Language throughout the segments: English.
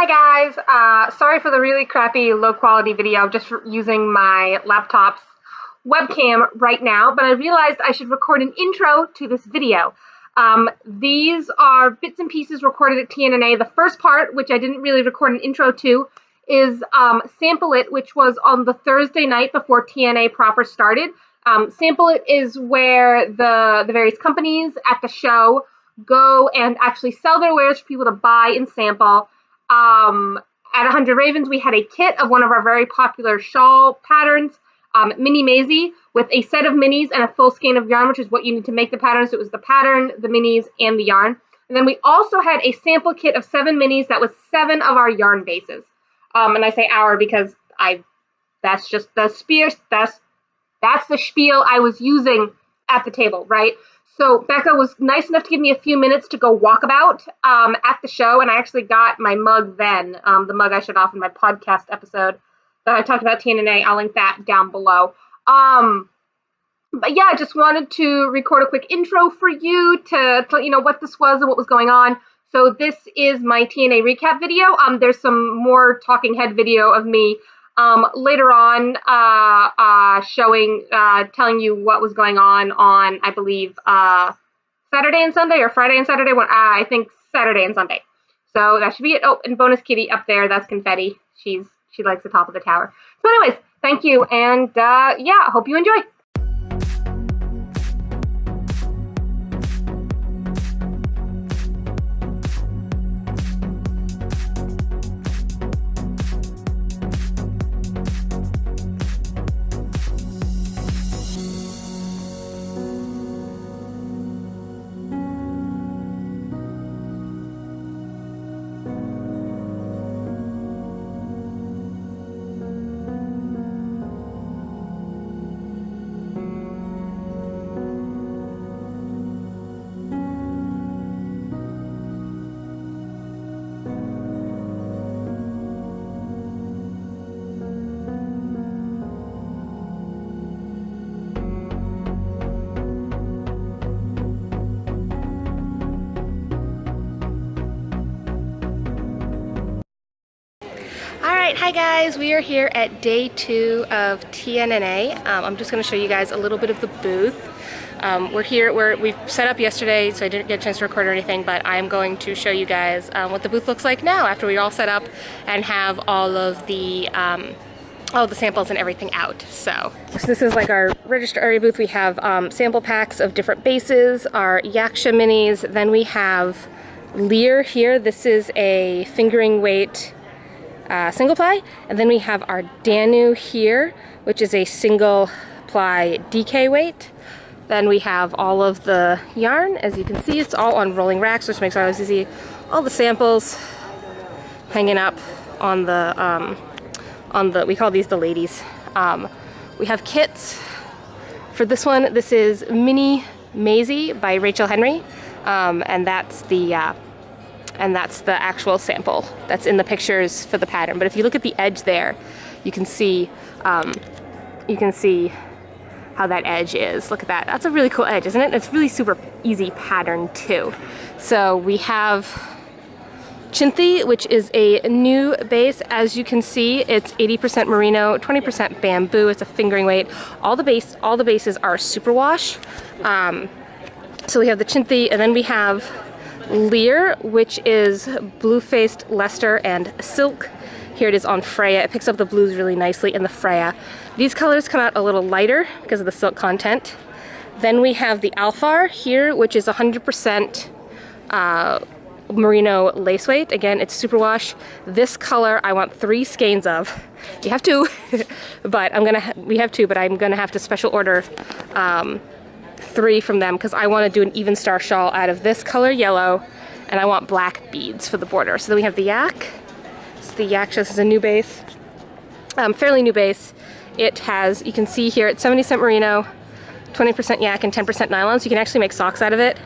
Hi guys, sorry for the really crappy low quality video. I'm just using my laptop's webcam right now, but I realized I should record an intro to this video. These are bits and pieces recorded at TNNA. The first part, which I didn't really record an intro to, is Sample It, which was on the Thursday night before TNNA proper started. Sample It is where the various companies at the show go and actually sell their wares for people to buy and sample. At 100 Ravens, we had a kit of one of our very popular shawl patterns, Mini Maisie, with a set of minis and a full skein of yarn, which is what you need to make the pattern. So it was the pattern, the minis, and the yarn. And then we also had a sample kit of 7 minis that was 7 of our yarn bases. And I say our because that's just the spiel, that's the spiel I was using at the table, right? So Becca was nice enough to give me a few minutes to go walkabout at the show, and I actually got my mug then, the mug I showed off in my podcast episode that I talked about TNNA. I'll link that down below. But yeah, I just wanted to record a quick intro for you to let you know what this was and what was going on. So this is my TNNA recap video. There's some more talking head video of me later on telling you what was going on, I believe, Saturday and Sunday, or Friday and Saturday, I think Saturday and Sunday. So that should be it. Oh, and bonus kitty up there, that's Confetti. She likes the top of the tower. So anyways, thank you, and yeah, I hope you enjoy. Hi guys, we are here at day 2 of TNNA. I'm just going to show you guys a little bit of the booth. We're here where we set up yesterday, so I didn't get a chance to record or anything, but I'm going to show you guys what the booth looks like now after we all set up and have all the samples and everything out. So this is like our register area booth. We have sample packs of different bases, our Yaksha minis, then we have Lear here. This is a fingering weight single ply, and then we have our Danu here, which is a single ply DK weight. Then we have all of the yarn. As you can see, it's all on rolling racks, which makes it always easy. All the samples hanging up on the we call these the ladies. We have kits for this one. This is Mini Maisie by Rachel Henry, and that's the actual sample that's in the pictures for the pattern. But if you look at the edge there, you can see how that edge is. Look at that. That's a really cool edge, isn't it? It's really super easy pattern too. So we have Chinthi, which is a new base. As you can see, it's 80% merino, 20% bamboo. It's a fingering weight. All the bases are superwash. So we have the Chinthi, and then we have Lear, which is blue-faced Leicester and silk. Here it is on Freya. It picks up the blues really nicely in the Freya. These colors come out a little lighter because of the silk content. Then we have the Alfar here, which is 100% merino lace weight. Again, it's superwash. This color I want 3 skeins of. You have 2, but we have 2, but I'm gonna have to special order 3 from them because I want to do an even star shawl out of this color yellow, and I want black beads for the border. So then we have the Yak. So the Yak just is a new base, fairly new base. It has, you can see here, it's 70% merino, 20% yak, and 10% nylon. So you can actually make socks out of it.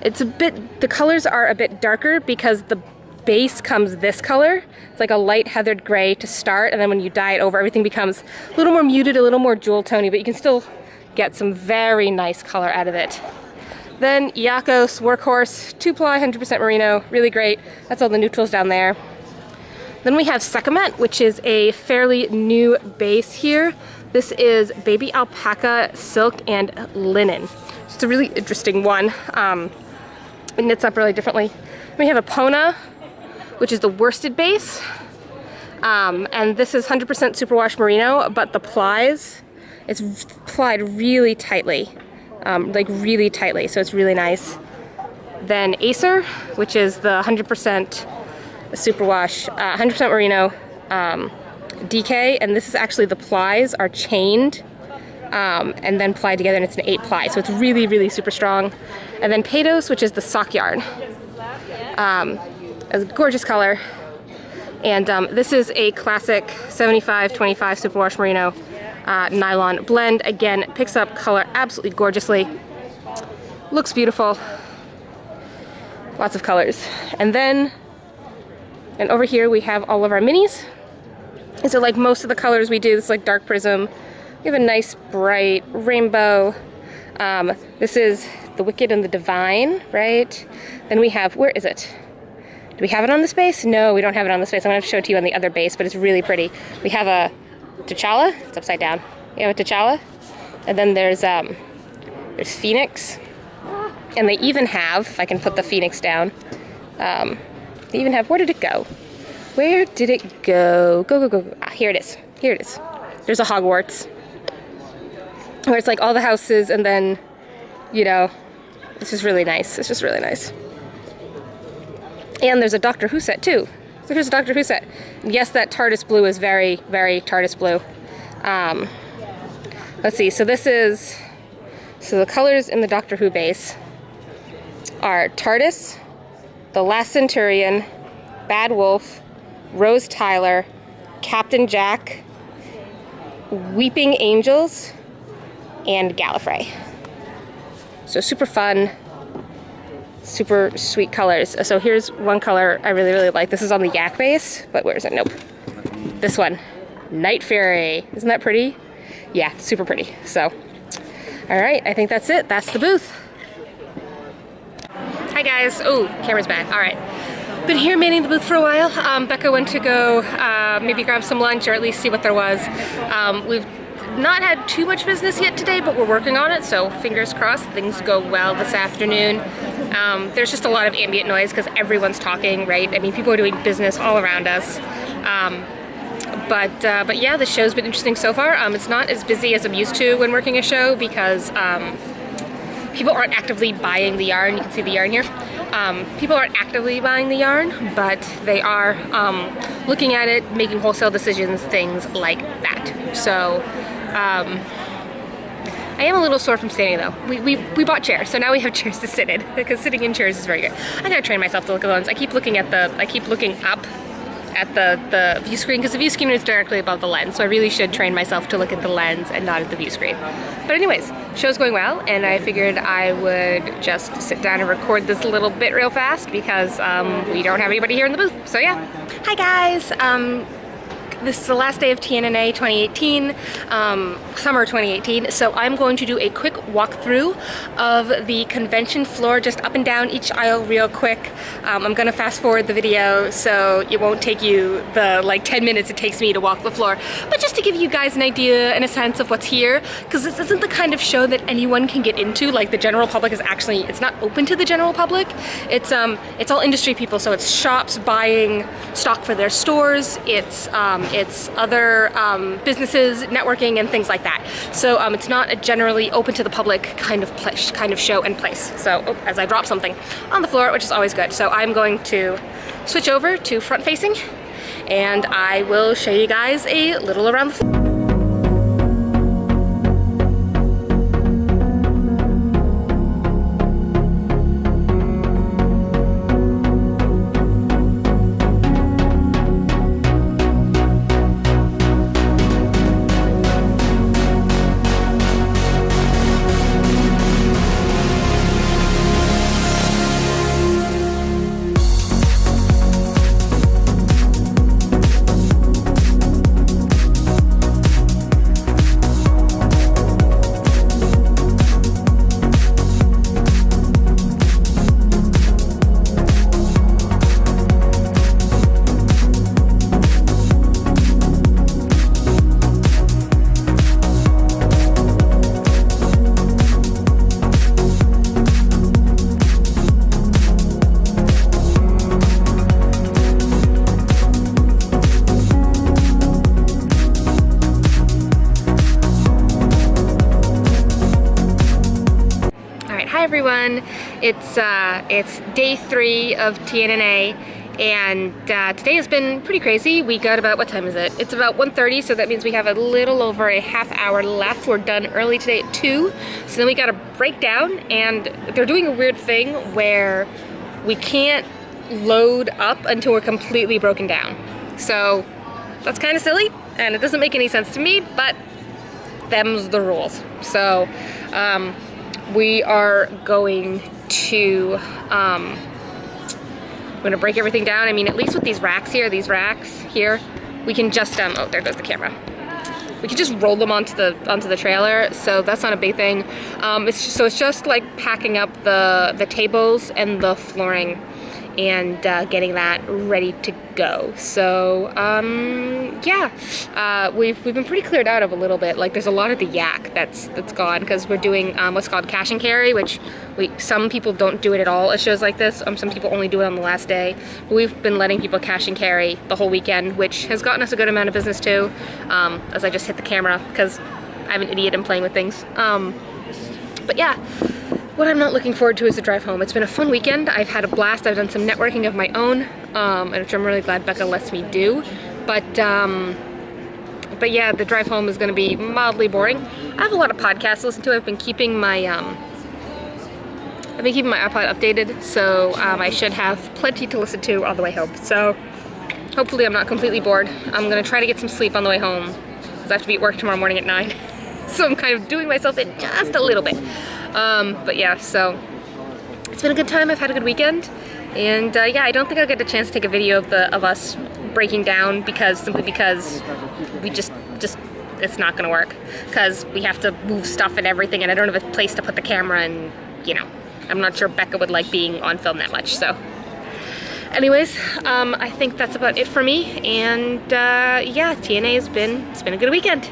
It's the colors are a bit darker because the base comes this color. It's like a light heathered gray to start, and then when you dye it over, everything becomes a little more muted, a little more jewel tony, but you can still get some very nice color out of it. Then Yakos Workhorse, 2-ply, 100% merino, really great. That's all the neutrals down there. Then we have Sekhmet, which is a fairly new base here. This is baby alpaca, silk, and linen. It's a really interesting one. It knits up really differently. We have Epona, which is the worsted base. And this is 100% superwash merino, but the plies, it's plied really tightly, like really tightly, so it's really nice. Then Acer, which is the 100% superwash, 100% merino DK, and this is actually the plies are chained and then plied together, and it's an 8 ply, so it's really, really super strong. And then Paydos, which is the sock yarn. A gorgeous color. And this is a classic 75-25 superwash merino nylon blend. Again, it picks up color absolutely gorgeously. Looks beautiful. Lots of colors. And then, and over here we have all of our minis. And so like most of the colors we do, this is like dark prism. We have a nice bright rainbow. This is the Wicked and the Divine, right? Then we have, where is it? Do we have it on this base? No, we don't have it on this base. I'm gonna have to show it to you on the other base, but it's really pretty. We have a T'Challa, it's upside down. We have a T'Challa, and then there's Phoenix, and they even have, if I can put the Phoenix down, they even have, where did it go? Where did it go? Go, go, go, go. Ah, here it is, here it is. There's a Hogwarts, where it's like all the houses, and then, you know, it's just really nice. It's just really nice. And there's a Doctor Who set too. So here's a Doctor Who set. And yes, that TARDIS blue is very, very TARDIS blue. Let's see, so this is, so the colors in the Doctor Who base are TARDIS, the Last Centurion, Bad Wolf, Rose Tyler, Captain Jack, Weeping Angels, and Gallifrey. So super fun, super sweet colors. So here's one color I really, really like. This is on the Yak base, but where is it? Nope. This one, Night Fairy. Isn't that pretty? Yeah, super pretty. So, all right, I think that's it. That's the booth. Hi guys. Oh, camera's back. All right. Been here manning the booth for a while. Becca went to go maybe grab some lunch or at least see what there was. We've not had too much business yet today, but we're working on it, so fingers crossed things go well this afternoon. There's just a lot of ambient noise because everyone's talking, right? I mean, people are doing business all around us. But yeah, the show's been interesting so far. It's not as busy as I'm used to when working a show because people aren't actively buying the yarn. You can see the yarn here. People aren't actively buying the yarn, but they are looking at it, making wholesale decisions, things like that. So I am a little sore from standing though. We bought chairs, so now we have chairs to sit in because sitting in chairs is very good. I gotta train myself to look at the lens. I keep looking up at the view screen because the view screen is directly above the lens, so I really should train myself to look at the lens and not at the view screen. But anyways, show's going well, and I figured I would just sit down and record this little bit real fast because we don't have anybody here in the booth. So yeah. Hi guys. This is the last day of TNNA 2018, Summer 2018, so I'm going to do a quick walkthrough of the convention floor, just up and down each aisle real quick. I'm gonna fast forward the video so it won't take you the like 10 minutes it takes me to walk the floor, but just to give you guys an idea and a sense of what's here, because this isn't the kind of show that anyone can get into. Like the general public is actually, it's not open to the general public. It's all industry people, so it's shops buying stock for their stores, it's other businesses, networking, and things like that. So it's not a generally open to the public kind of show and place. So as I drop something on the floor, which is always good. So I'm going to switch over to front facing, and I will show you guys a little around the floor. everyone. It's day 3 of TNNA, and today has been pretty crazy. We got about, what time is it? It's about 1:30, so that means we have a little over a half hour left. We're done early today at 2, so then we got to break down, and they're doing a weird thing where we can't load up until we're completely broken down. So that's kind of silly, and it doesn't make any sense to me, but them's the rules. So we are going to I'm gonna break everything down. I mean, at least with these racks here, we can just oh, there goes the camera. We can just roll them onto the trailer, so that's not a big thing. It's just like packing up the tables and the flooring and getting that ready to go. So yeah, we've been pretty cleared out of a little bit. Like, there's a lot of the yak that's gone because we're doing what's called cash and carry, which some people don't do it at all at shows like this. Some people only do it on the last day. But we've been letting people cash and carry the whole weekend, which has gotten us a good amount of business too. As I just hit the camera because I'm an idiot and playing with things. But yeah. What I'm not looking forward to is the drive home. It's been a fun weekend. I've had a blast. I've done some networking of my own, which I'm really glad Becca lets me do. But yeah, the drive home is going to be mildly boring. I have a lot of podcasts to listen to. I've been keeping my iPod updated, so I should have plenty to listen to on the way home. So hopefully I'm not completely bored. I'm going to try to get some sleep on the way home because I have to be at work tomorrow morning at 9. So I'm kind of doing myself in just a little bit. But yeah, so it's been a good time. I've had a good weekend, and yeah, I don't think I'll get a chance to take a video of us breaking down simply because we just it's not gonna work because we have to move stuff and everything, and I don't have a place to put the camera, and you know, I'm not sure Becca would like being on film that much. So anyways, I think that's about it for me, and yeah, TNA it's been a good weekend.